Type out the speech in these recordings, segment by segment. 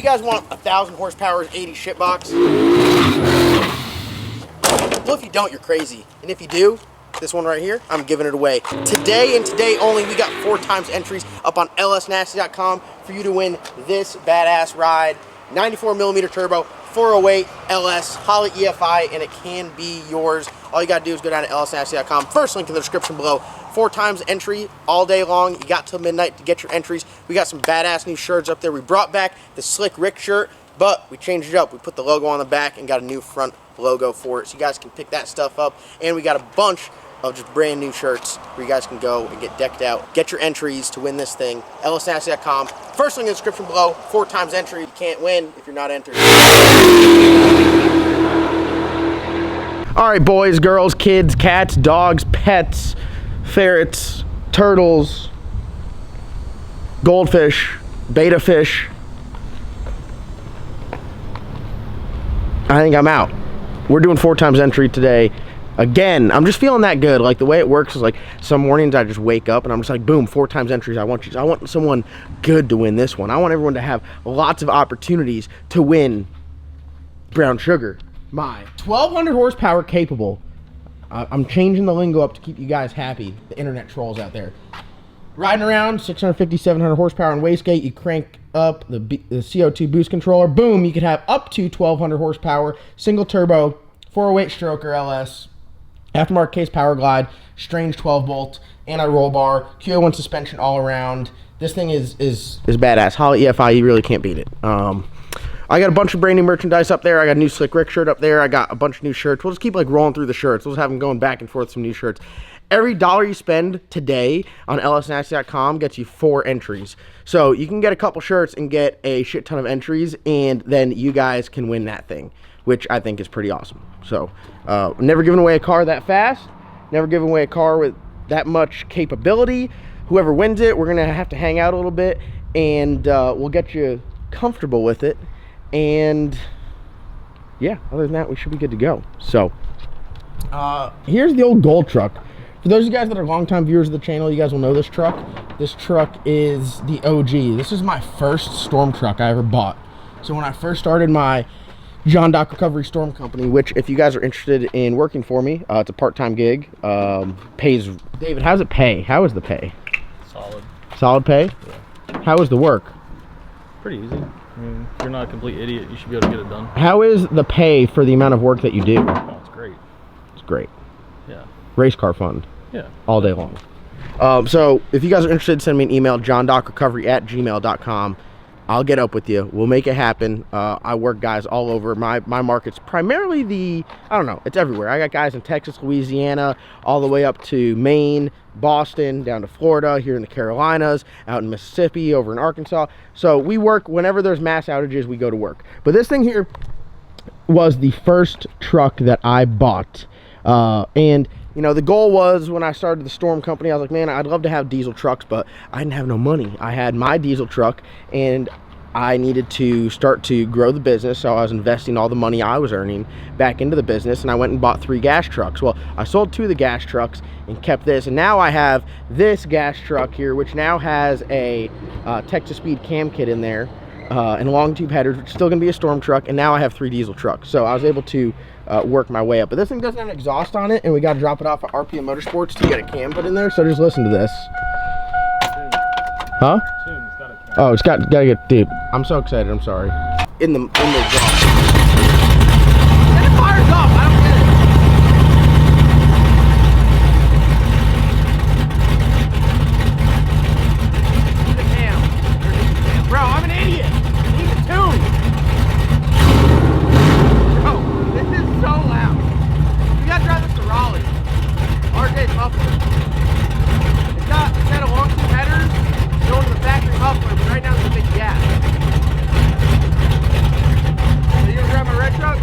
You guys want 1,000 horsepower 80 shit box? Well, if you don't, you're crazy. And if you do, this one right here, I'm giving it away. Today and today only, we got 4 times entries up on lsnasty.com for you to win this badass ride. 94mm turbo, 408 LS, Holley EFI, and it can be yours. All you gotta do is go down to lsnasty.com. First link in the description below. 4 times entry all day long. You got till midnight to get your entries. We got some badass new shirts up there. We brought back the Slick Rick shirt, but we changed it up. We put the logo on the back and got a new front logo for it. So you guys can pick that stuff up. And we got a bunch of just brand new shirts where you guys can go and get decked out. Get your entries to win this thing. lsnasty.com. First link in the description below. 4 times entry. You can't win if you're not entered. All right, boys, girls, kids, cats, dogs, pets, ferrets, turtles, goldfish, beta fish. I think I'm out. We're doing 4 times entry today. Again, I'm just feeling that good. Like, the way it works is like some mornings I just wake up and I'm just like, boom, 4 times entries. I want someone good to win this one. I want everyone to have lots of opportunities to win brown sugar. My 1,200 horsepower capable. I'm changing the lingo up to keep you guys happy, the internet trolls out there. Riding around, 650, 700 horsepower on wastegate. You crank up the CO2 boost controller. Boom, you could have up to 1,200 horsepower, single turbo, 408 stroker LS, aftermarket case power glide, strange 12 bolt, anti-roll bar, QA1 suspension all around. This thing is badass. Holley EFI, you really can't beat it. I got a bunch of brand new merchandise up there. I got a new Slick Rick shirt up there. I got a bunch of new shirts. We'll just keep like rolling through the shirts. We'll just have them going back and forth, some new shirts. Every $1 you spend today on lsnasty.com gets you 4 entries. So you can get a couple shirts and get a shit ton of entries, and then you guys can win that thing, which I think is pretty awesome. So never giving away a car that fast. Never giving away a car with that much capability. Whoever wins it, we're going to have to hang out a little bit, and we'll get you comfortable with it. And yeah, other than that, we should be good to go. So here's the old gold truck. For those of you guys that are longtime viewers of the channel, you guys will know this truck. This truck is the OG. This is my first storm truck I ever bought. So when I first started my John Dock Recovery Storm Company, which if you guys are interested in working for me, it's a part-time gig. Pays. David, how's it pay? How is the pay? Solid. Solid pay? Yeah. How is the work? Pretty easy. I mean, if you're not a complete idiot, you should be able to get it done. How is the pay for the amount of work that you do? Oh, it's great. It's great. Yeah. Race car fund. Yeah. All day long. So if you guys are interested, send me an email, johndocrecovery@gmail.com. I'll get up with you. We'll make it happen. I work guys all over. My market's primarily I don't know, it's everywhere. I got guys in Texas, Louisiana, all the way up to Maine, Boston, down to Florida, here in the Carolinas, out in Mississippi, over in Arkansas. So we work, whenever there's mass outages, we go to work. But this thing here was the first truck that I bought. And you know, the goal was, when I started the Storm Company, I was like, man, I'd love to have diesel trucks, but I didn't have no money. I had my diesel truck, and I needed to start to grow the business, so I was investing all the money I was earning back into the business, and I went and bought 3 gas trucks. Well, I sold 2 of the gas trucks and kept this, and now I have this gas truck here, which now has a Texas Speed cam kit in there, and long tube headers, which is still going to be a Storm truck, and now I have 3 diesel trucks. So I was able to work my way up. But this thing doesn't have an exhaust on it, and we got to drop it off at RPM Motorsports to get a cam put in there, so just listen to this. Huh? Oh, it's gotta get, dude, I'm so excited, I'm sorry. In the exhaust. And it fires up, I don't get it. Need a cam. Bro, I'm an idiot. Need a tune. Bro, this is so loud. We gotta drive this to Raleigh. RJ's muffler. It's got a long tube headers going to the factory muffler, but right now it's a big gap. So you gonna grab my red truck?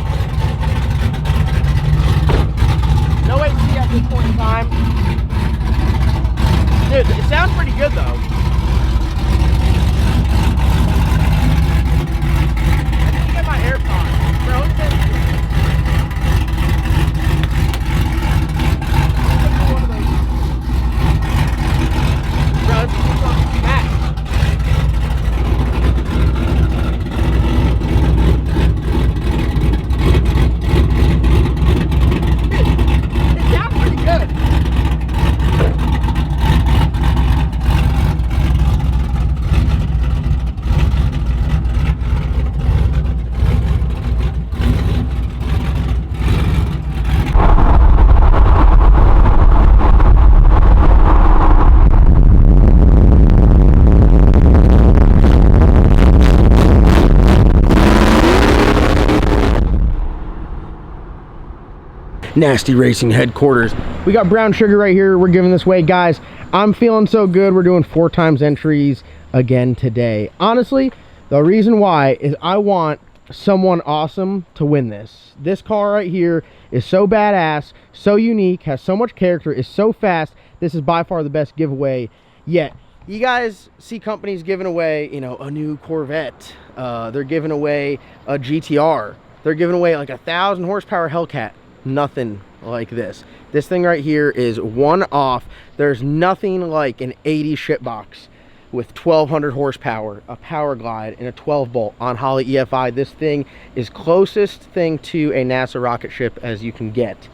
Nasty Racing headquarters. We got brown sugar right here. We're giving this away, guys. I'm feeling so good. We're doing 4 times entries again today. Honestly, the reason why is I want someone awesome to win this. This car right here is so badass, so unique, has so much character, is so fast. This is by far the best giveaway yet. You guys see companies giving away, you know, a new Corvette. They're giving away a GTR. They're giving away like a 1,000 horsepower Hellcat. Nothing like this. This thing right here is one off. There's nothing like an 80 shitbox with 1,200 horsepower, a power glide, and a 12 bolt on Holley EFI. This thing is closest thing to a NASA rocket ship as you can get.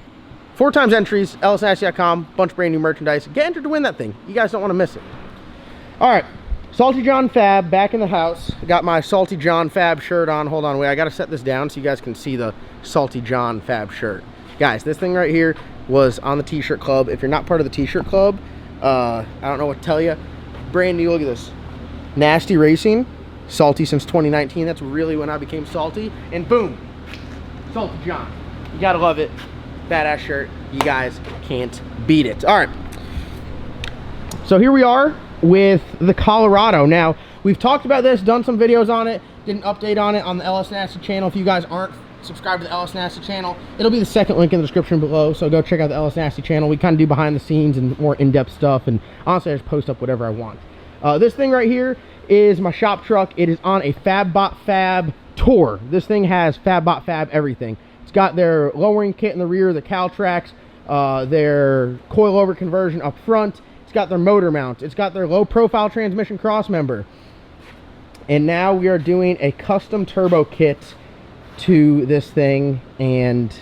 4 times entries, lsnasty.com, bunch of brand new merchandise. Get entered to win that thing. You guys don't want to miss it. All right, Salty John Fab back in the house. Got my Salty John Fab shirt on. Hold on, wait, I got to set this down so you guys can see the Salty John Fab shirt. Guys, this thing right here was on the t-shirt club. If you're not part of the t-shirt club, I don't know what to tell you. Brand new, look at this. Nasty Racing, salty since 2019. That's really when I became salty. And boom, Salty John. You gotta love it. Badass shirt. You guys can't beat it. All right. So here we are with the Colorado. Now, we've talked about this, done some videos on it, did an update on it on the LS Nasty channel. If you guys aren't subscribed to the LS Nasty channel, it'll be the second link in the description below, so go check out the LS Nasty channel. We kind of do behind the scenes and more in-depth stuff, and honestly I just post up whatever I want. This thing right here is my shop truck. It is on a FabBot Fab tour. This thing has FabBot Fab everything. It's got their lowering kit in the rear, the Caltrax, their coilover conversion up front. It's got their motor mount. It's got their low profile transmission cross member. And now we are doing a custom turbo kit to this thing, and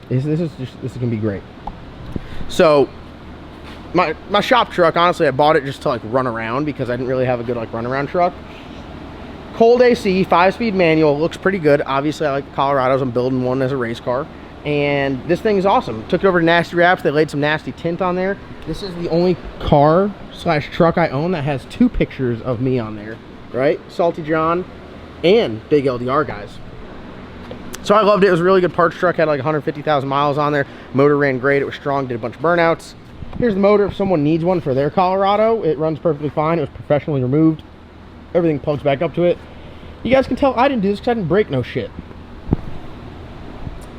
this is gonna be great. So my shop truck, honestly, I bought it just to like run around because I didn't really have a good like run around truck. Cold AC, 5-speed manual, looks pretty good. Obviously I like the Colorados. I'm building one as a race car, and this thing is awesome. Took it over to Nasty Wraps. They laid some nasty tint on there. This is the only car slash truck I own that has 2 pictures of me on there, right? Salty John and Big LDR guys. So I loved it. It was a really good parts truck. Had like 150,000 miles on there. Motor ran great. It was strong. Did a bunch of burnouts. Here's the motor if someone needs one for their Colorado. It runs perfectly fine. It was professionally removed. Everything plugs back up to it. You guys can tell I didn't do this because I didn't break no shit.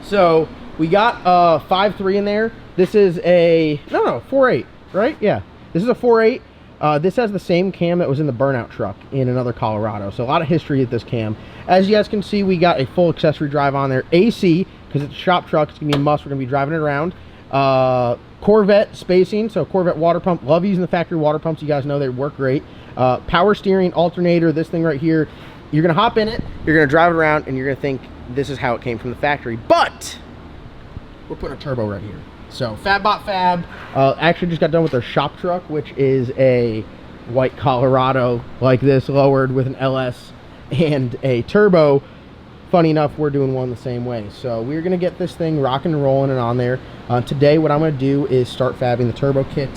So we got 5.3 in there. This is a 4.8, right? Yeah, this is a 4.8. This has the same cam that was in the burnout truck in another Colorado. So a lot of history with this cam. As you guys can see, we got a full accessory drive on there. AC, because it's a shop truck, it's gonna be a must. We're gonna be driving it around. Corvette spacing, so Corvette water pump. Love using the factory water pumps. You guys know they work great. Power steering, alternator, this thing right here. You're gonna hop in it, you're gonna drive it around, and you're gonna think this is how it came from the factory. But we're putting a turbo right here. So FabBot Fab actually just got done with their shop truck, which is a white Colorado like this, lowered with an LS and a turbo. Funny enough, we're doing one the same way. So we're gonna get this thing rocking and rolling and on there. Today what I'm gonna do is start fabbing the turbo kit.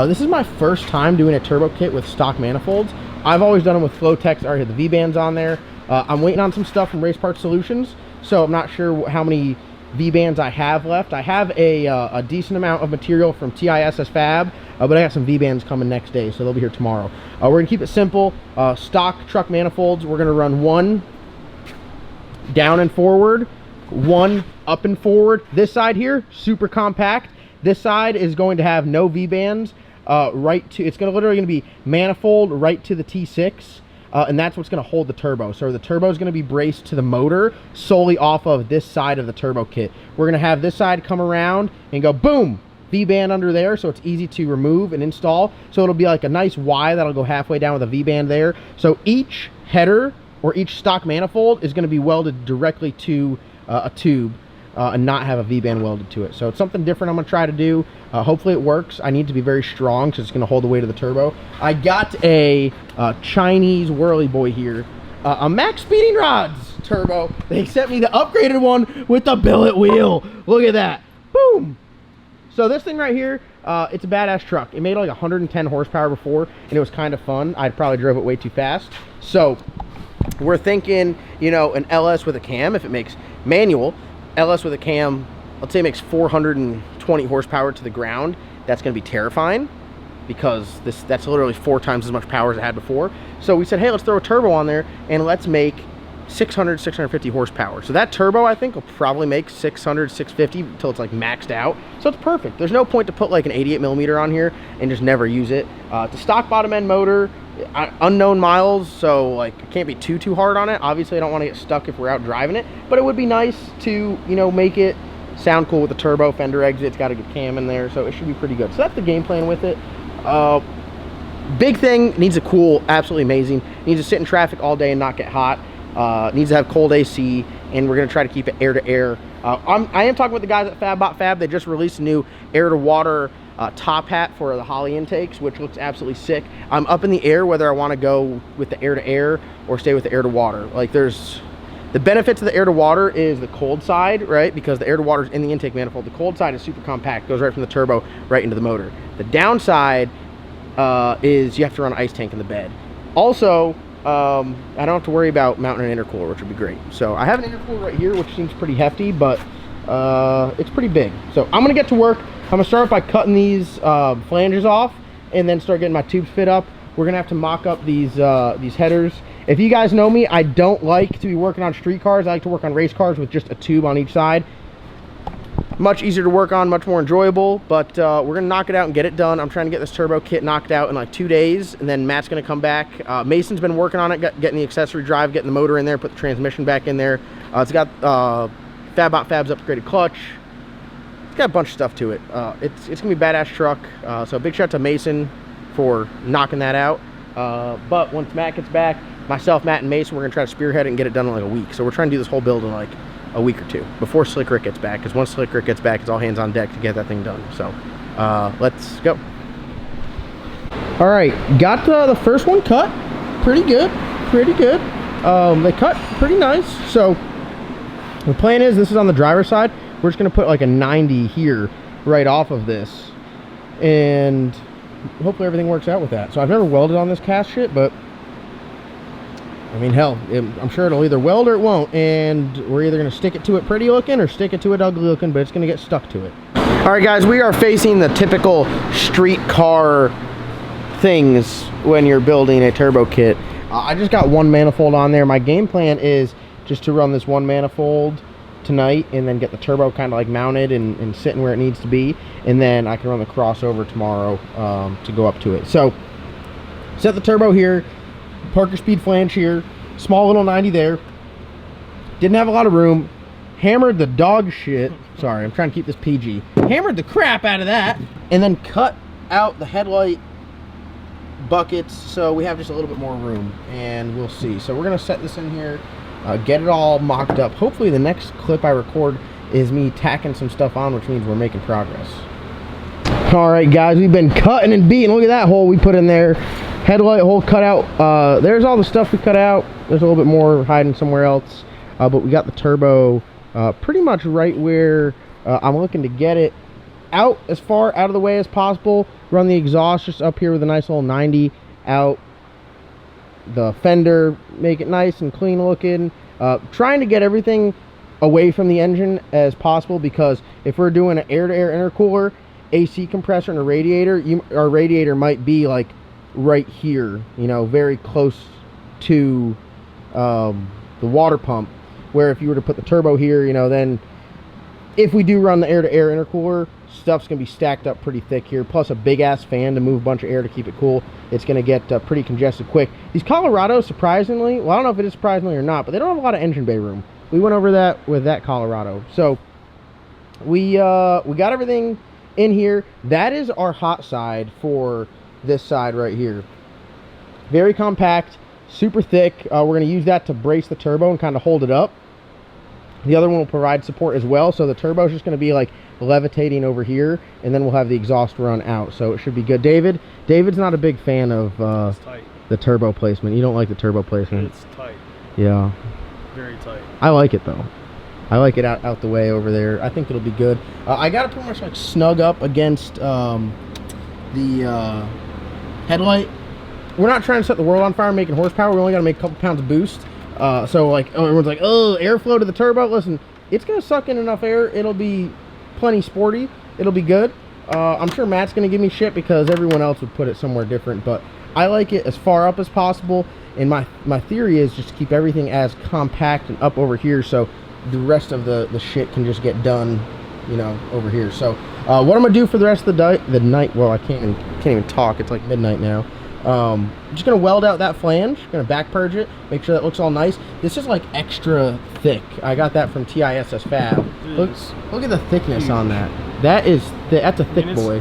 This is my first time doing a turbo kit with stock manifolds. I've always done them with Flotex. I already have the V-bands on there. I'm waiting on some stuff from Race Parts Solutions, so I'm not sure how many V-bands I have left. I have a decent amount of material from TISS Fab, but I got some V-bands coming next day, so they'll be here tomorrow. We're gonna keep it simple. Stock truck manifolds. We're gonna run one down and forward, one up and forward. This side here, super compact. This side is going to have no V-bands. It's literally gonna be manifold right to the T6. And that's what's going to hold the turbo. So the turbo is going to be braced to the motor solely off of this side of the turbo kit. We're going to have this side come around and go boom, V-band under there, so it's easy to remove and install. So it'll be like a nice Y that'll go halfway down with a V-band there. So each header or each stock manifold is going to be welded directly to a tube and not have a V-band welded to it. So it's something different I'm going to try to do. Hopefully it works. I need to be very strong because it's going to hold the weight of the turbo. I got a Chinese whirly boy here, a Max Speeding Rods turbo. They sent me the upgraded one with the billet wheel. Look at that. Boom. So this thing right here, it's a badass truck. It made like 110 horsepower before, and it was kind of fun. I probably drove it way too fast. So we're thinking, you know, an LS with a cam, if it makes manual, LS with a cam let's say it makes 420 horsepower to the ground, that's going to be terrifying, because that's literally 4 times as much power as it had before. So we said, hey, let's throw a turbo on there and let's make 600, 650 horsepower. So that turbo, I think, will probably make 600, 650 until it's like maxed out. So it's perfect. There's no point to put like an 88 millimeter on here and just never use it. It's a stock bottom end motor, unknown miles, so like it can't be too hard on it. Obviously, I don't want to get stuck if we're out driving it, but it would be nice to, you know, make it sound cool with the turbo. Fender exit, it's got a good cam in there, so it should be pretty good. So that's the game plan with it. Big thing, needs to cool absolutely amazing. Needs to sit in traffic all day and not get hot. Needs to have cold AC, and we're going to try to keep it air to air. I am talking with the guys at Fab. They just released a new air to water top hat for the Holley intakes, which looks absolutely sick. I'm up in the air whether I want to go with the air to air or stay with the air to water. Like, there's the benefits of the air to water is the cold side, right? Because the air to water is in the intake manifold. The cold side is super compact, goes right from the turbo right into the motor. The downside is you have to run an ice tank in the bed. Also, I don't have to worry about mounting an intercooler, which would be great. So I have an intercooler right here, which seems pretty hefty, but it's pretty big. So I'm gonna get to work. I'm gonna start by cutting these flanges off and then start getting my tubes fit up. We're gonna have to mock up these headers. If you guys know me, I don't like to be working on street cars. I like to work on race cars with just a tube on each side. Much easier to work on, much more enjoyable, but we're gonna knock it out and get it done. I'm trying to get this turbo kit knocked out in like 2 days, and then Matt's gonna come back. Mason's been working on it, getting the accessory drive, getting the motor in there, put the transmission back in there. It's got Fab's upgraded clutch. It's got a bunch of stuff to it. It's gonna be a badass truck. So big shout out to Mason for knocking that out. But once Matt gets back, myself, Matt, and Mason, we're gonna try to spearhead it and get it done in like a week. So we're trying to do this whole build in like a week or two before Slick Rick gets back, because once Slick Rick gets back, it's all hands on deck to get that thing done. So let's go. All right, got the first one cut. Pretty good. They cut pretty nice. So the plan is, this is on the driver's side, we're just gonna put like a 90 here right off of this, and hopefully everything works out with that. So I've never welded on this cast shit, but I mean, hell, I'm sure it'll either weld or it won't, and we're either going to stick it to it pretty looking or stick it to it ugly looking, but it's going to get stuck to it. All right, guys, we are facing the typical street car things when you're building a turbo kit. I just got one manifold on there. My game plan is just to run this one manifold tonight and then get the turbo kind of like mounted and sitting where it needs to be, and then I can run the crossover tomorrow to go up to it. So set the turbo here, Parker Speed flange here, small little 90 there. Didn't have a lot of room. Hammered the dog shit. Sorry, I'm trying to keep this PG. Hammered the crap out of that, and then cut out the headlight buckets so we have just a little bit more room, and we'll see. So we're gonna set this in here, get it all mocked up. Hopefully the next clip I record is me tacking some stuff on, which means we're making progress. All right, guys, we've been cutting and beating. Look at that hole we put in there. Headlight hole cut out. There's all the stuff we cut out. There's a little bit more hiding somewhere else, but we got the turbo pretty much right where I'm looking to get it out, as far out of the way as possible. Run the exhaust just up here with a nice little 90 out. The fender, make it nice and clean looking. Trying to get everything away from the engine as possible, because if we're doing an air-to-air intercooler, AC compressor, and a radiator, our radiator might be like right here, you know, very close to the water pump, where if you were to put the turbo here, you know, then if we do run the air-to-air intercooler, stuff's gonna be stacked up pretty thick here, plus a big ass fan to move a bunch of air to keep it cool. It's gonna get pretty congested quick. These Colorados, surprisingly, well, I don't know if it is surprisingly or not, but they don't have a lot of engine bay room. We went over that with that Colorado. So we got everything in here. That is our hot side for this side right here. Very compact, super thick. We're going to use that to brace the turbo and kind of hold it up. The other one will provide support as well, so the turbo is just going to be like levitating over here, and then we'll have the exhaust run out, so it should be good. David's not a big fan of the turbo placement. You don't like the turbo placement? It's tight. Yeah. Very tight. I like it though. I like it out the way over there. I think it'll be good. I got it pretty much like snug up against the headlight. We're not trying to set the world on fire making horsepower. We only got to make a couple pounds of boost. So like everyone's like, oh, airflow to the turbo. Listen, it's gonna suck in enough air. It'll be plenty sporty. It'll be good. I'm sure Matt's gonna give me shit because everyone else would put it somewhere different, but I like it as far up as possible. And my theory is just to keep everything as compact and up over here, so the rest of the shit can just get done, you know, over here. So what I'm gonna do for the rest of the night, well, I can't even talk. It's like midnight now. I'm just gonna weld out that flange, gonna back purge it, make sure that looks all nice. This is like extra thick. I got that from TISS Fab. Look at the thickness on that. That's a thick boy.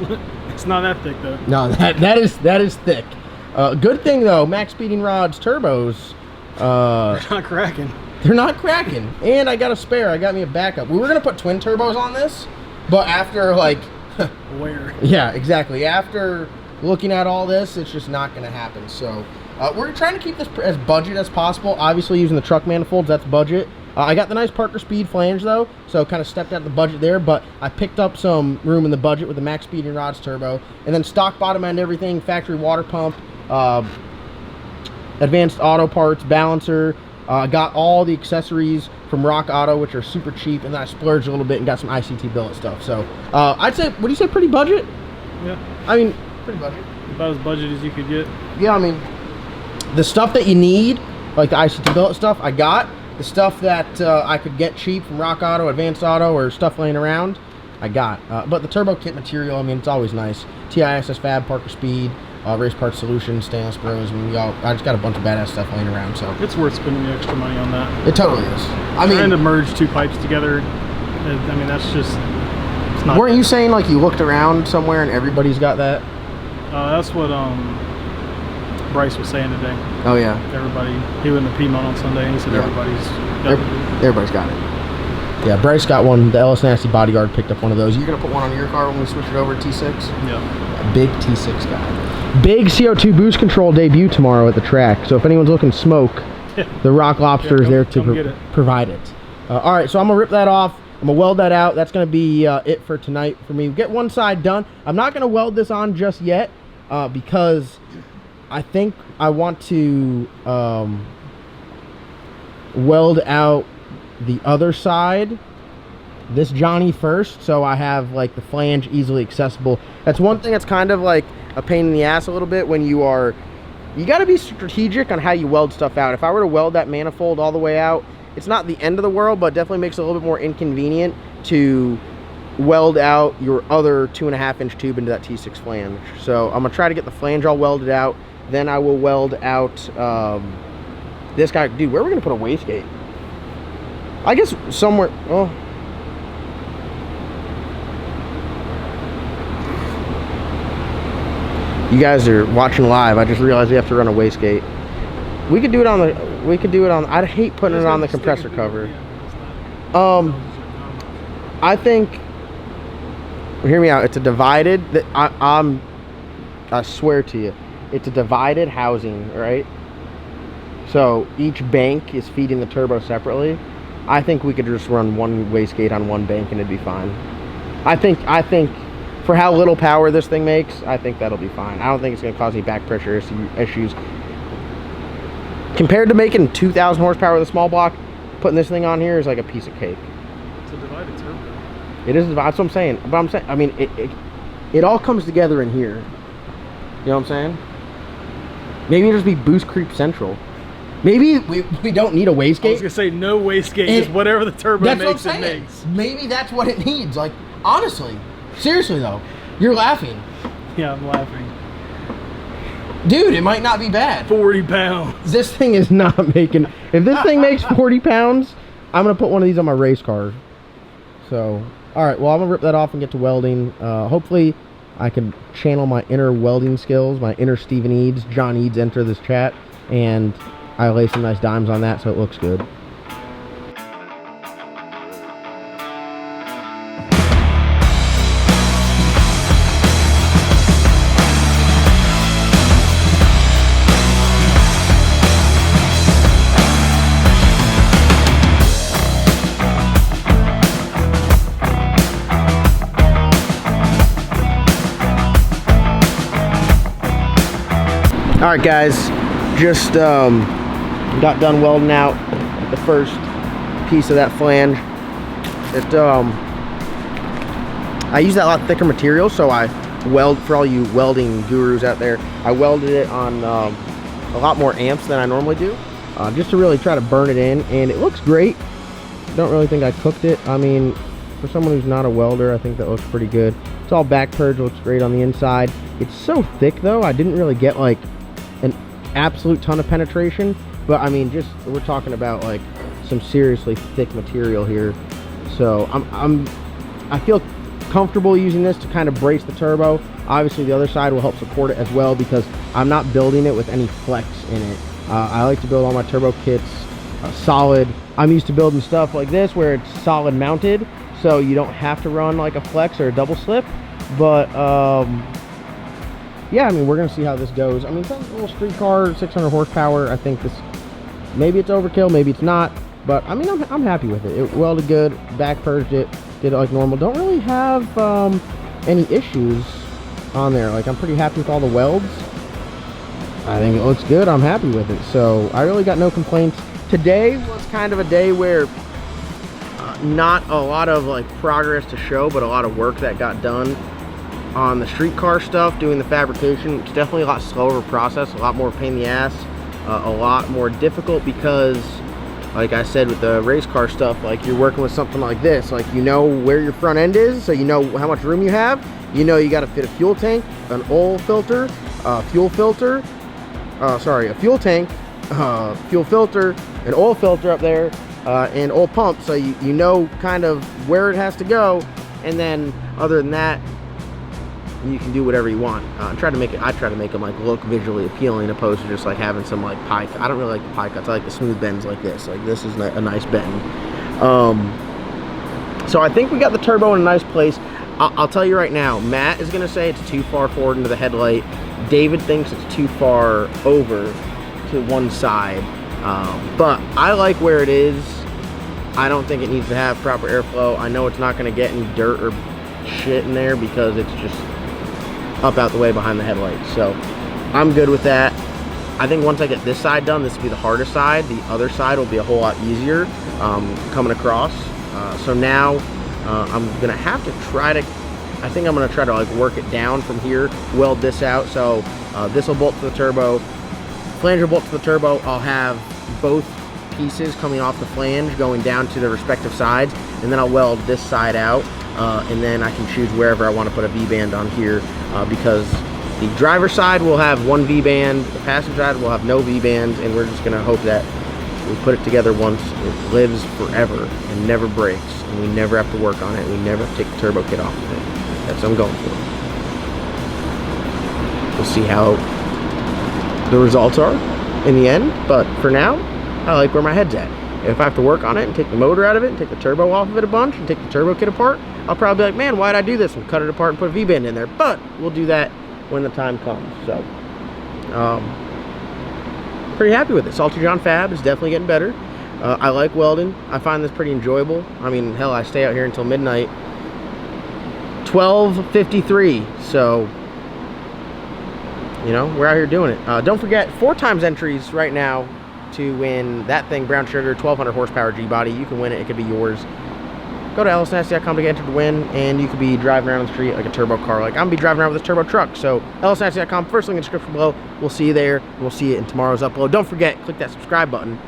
It's not that thick though. No, that is thick. Good thing though, Max Speeding Rod's turbos, They're not cracking. They're not cracking. And I got a spare. I got me a backup. We were gonna put twin turbos on this, but after like Where? Yeah, exactly. After looking at all this, it's just not gonna happen. So we're trying to keep this as budget as possible. Obviously using the truck manifolds, that's budget. I got the nice Parker Speed flange though, so kind of stepped out the budget there, but I picked up some room in the budget with the Max Speeding Rods turbo, and then stock bottom end everything, factory water pump, advanced auto parts, balancer. Got all the accessories from Rock Auto, which are super cheap, and then I splurged a little bit and got some ICT billet stuff. So I'd say, what do you say, pretty budget? Yeah. I mean, pretty budget. About as budget as you could get. Yeah, I mean, the stuff that you need, like the ICT billet stuff, I got. The stuff that I could get cheap from Rock Auto, Advanced Auto, or stuff laying around, I got. But the turbo kit material, I mean, it's always nice. TISS Fab, Parker Speed, Race Parts Solutions, Stainless Bros. I mean, I just got a bunch of badass stuff laying around, so. It's worth spending the extra money on that. It totally is. I mean, trying to merge two pipes together, I mean, that's just, it's not. Weren't you saying, like, you looked around somewhere and everybody's got that? That's what Bryce was saying today. Oh, yeah. Everybody, he went to Piedmont on Sunday, and he said everybody's got it. Yeah, Bryce got one. The LS Nasty Bodyguard picked up one of those. You're going to put one on your car when we switch it over to T6? Yeah. Big T6 guy. Big CO2 boost control debut tomorrow at the track. So if anyone's looking to smoke, the Rock Lobster is there to provide it. All right, so I'm going to rip that off. I'm going to weld that out. That's going to be it for tonight for me. Get one side done. I'm not going to weld this on just yet because I think I want to weld out the other side, this Johnny first, so I have like the flange easily accessible. That's one thing that's kind of like a pain in the ass a little bit when you got to be strategic on how you weld stuff out. If I were to weld that manifold all the way out, it's not the end of the world, but definitely makes it a little bit more inconvenient to weld out your other 2.5-inch tube into that T6 flange. So I'm gonna try to get the flange all welded out. Then I will weld out this guy. Dude, where are we gonna put a wastegate? I guess somewhere. Oh, you guys are watching live. I just realized we have to run a wastegate. We could do it on the. We could do it on. I'd hate putting it on the compressor cover. I think. Hear me out. It's a divided. I swear to you, it's a divided housing, right? So each bank is feeding the turbo separately. I think we could just run one wastegate on one bank and it'd be fine. I think for how little power this thing makes, I think that'll be fine. I don't think it's going to cause any back pressure issues. Compared to making 2,000 horsepower with a small block, putting this thing on here is like a piece of cake. It's a divided turbo. It is. That's what I'm saying. But I'm saying, I mean, it all comes together in here. You know what I'm saying? Maybe it'll just be boost creep central. Maybe we don't need a wastegate. I was gonna say no wastegate is whatever the turbo makes, it makes. Maybe that's what it needs. Like, honestly, seriously though, you're laughing. Yeah, I'm laughing. Dude, it might not be bad. 40 pounds. This thing is not making. If this thing makes 40 pounds, I'm gonna put one of these on my race car. So, all right. Well, I'm gonna rip that off and get to welding. Hopefully, I can channel my inner welding skills, my inner Stephen Eads. John Eads enter this chat, and I lay some nice dimes on that so it looks good. All right, guys, just got done welding out the first piece of that flange. I use that a lot thicker material, so I weld, for all you welding gurus out there, I welded it on a lot more amps than I normally do, just to really try to burn it in, and it looks great. Don't really think I cooked it. I mean, for someone who's not a welder, I think that looks pretty good. It's all back purge, looks great on the inside. It's so thick though, I didn't really get like an absolute ton of penetration, but I mean, just, we're talking about like some seriously thick material here. So I feel comfortable using this to kind of brace the turbo. Obviously the other side will help support it as well, because I'm not building it with any flex in it. I like to build all my turbo kits solid. I'm used to building stuff like this where it's solid mounted, so you don't have to run like a flex or a double slip. But yeah, I mean, we're gonna see how this goes. I mean, it's a little street car, 600 horsepower. I think this, maybe it's overkill, maybe it's not, but I mean, I'm happy with it. It welded good, back purged it, did it like normal. Don't really have any issues on there. Like, I'm pretty happy with all the welds. I think it looks good. I'm happy with it. So I really got no complaints. Today was kind of a day where not a lot of like progress to show, but a lot of work that got done on the streetcar stuff, doing the fabrication. It's definitely a lot slower process, a lot more pain in the ass, a lot more difficult, because like I said with the race car stuff, like you're working with something like this, like you know where your front end is, so you know how much room you have, you know you got to fit a fuel tank, an oil filter, fuel filter, sorry, a fuel tank, fuel filter, an oil filter up there, and oil pump, so you know kind of where it has to go. And then other than that, you can do whatever you want. I try to make them like look visually appealing, opposed to just like having some like pie. I don't really like the pie cuts. I like the smooth bends like this. Like this is a nice bend. So I think we got the turbo in a nice place. I'll tell you right now, Matt is gonna say it's too far forward into the headlight. David thinks it's too far over to one side. But I like where it is. I don't think it needs to have proper airflow. I know it's not going to get any dirt or shit in there, because it's just up out the way behind the headlights. So I'm good with that. I think once I get this side done, this will be the hardest side. The other side will be a whole lot easier coming across. So now I'm going to have to try to, I think I'm going to try to like work it down from here, weld this out. So this will bolt to the turbo, flange will bolt to the turbo. I'll have both pieces coming off the flange going down to the respective sides, and then I'll weld this side out, and then I can choose wherever I want to put a V-band on here, because the driver's side will have one V-band, the passenger side will have no V-bands, and we're just going to hope that we put it together once, it lives forever and never breaks, and we never have to work on it, we never have to take the turbo kit off of it. That's what I'm going for. We'll see how the results are in the end, but for now, I like where my head's at. If I have to work on it and take the motor out of it and take the turbo off of it a bunch and take the turbo kit apart, I'll probably be like, man, why'd I do this? And cut it apart and put a V-band in there. But we'll do that when the time comes. So, pretty happy with it. Salty John Fab is definitely getting better. I like welding. I find this pretty enjoyable. I mean, hell, I stay out here until midnight. 12:53. So, you know, we're out here doing it. Don't forget, 4x entries right now to win that thing, brown sugar, 1200 horsepower G-body. You can win it. It could be yours. Go to lsnasty.com to get entered to win, and you could be driving around the street like a turbo car. Like I'm gonna be driving around with this turbo truck. So lsnasty.com, first link in the description below. We'll see you there, and we'll see you in tomorrow's upload. Don't forget, click that subscribe button